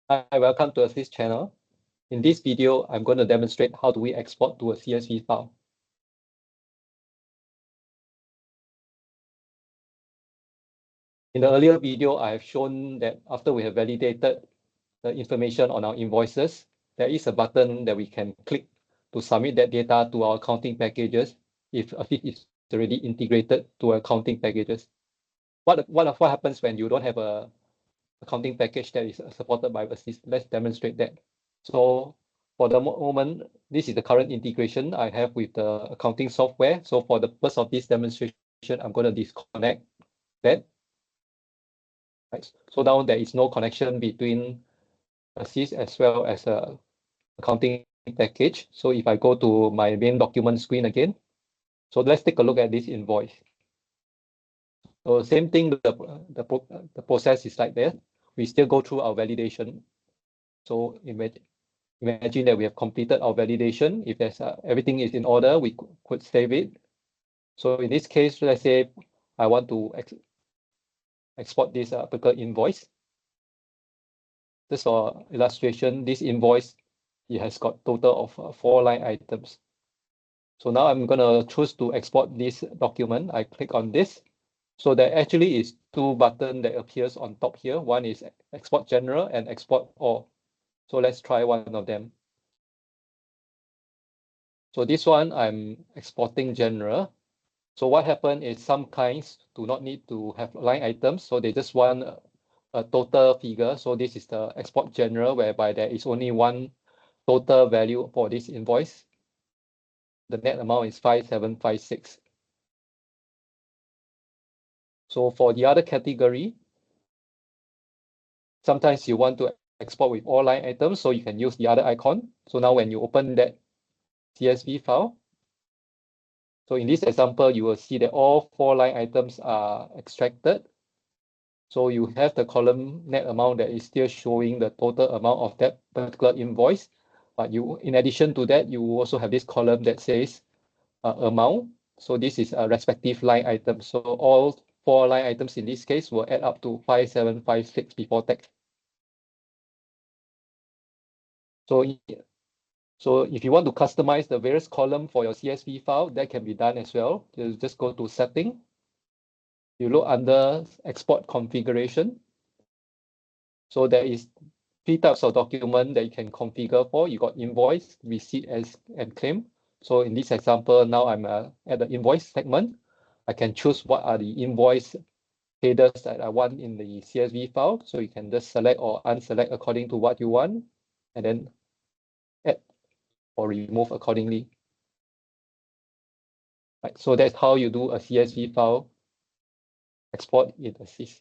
Hi, welcome to this channel. In this video, I'm going to demonstrate how do we export to a CSV file. In the earlier video, I have shown that after we have validated the information on our invoices, there is a button that we can click to submit that data to our accounting packages if it is already integrated to accounting packages. What happens when you don't have a accounting package that is supported by Versys? Let's demonstrate that. So for the moment, this is the current integration I have with the accounting software. So for the purpose of this demonstration, I'm going to disconnect that. Right. So now there is no connection between Versys as well as a accounting package. So if I go to my main document screen again, so let's take a look at this invoice. So same thing, the process is like that. We still go through our validation. So imagine that we have completed our validation. If there's everything is in order, we could save it. So in this case, let's say I want to export this particular invoice. Just for illustration, this invoice, it has got total of 4 line items. So now I'm going to choose to export this document. I click on this. So there actually is 2 buttons that appears on top here. One is export general and export all. So let's try one of them. So this one, I'm exporting general. So what happened is some clients do not need to have line items. So they just want a total figure. So this is the export general, whereby there is only one total value for this invoice. The net amount is 5756. So for the other category, sometimes you want to export with all line items, so you can use the other icon. So now when you open that CSV file, so in this example, you will see that all 4 line items are extracted. So you have the column net amount that is still showing the total amount of that particular invoice. But you, in addition to that, you also have this column that says amount. So this is a respective line item. So all 4 line items in this case will add up to 5756 before tax. So if you want to customize the various columns for your CSV file, that can be done as well. You just go to setting. You look under export configuration. So there is 3 types of document that you can configure for. You got invoice, receipt, and claim. So in this example, now I'm at the invoice segment. I can choose what are the invoice headers that I want in the CSV file. So you can just select or unselect according to what you want, and then add or remove accordingly. Right. So that's how you do a CSV file export in Versys.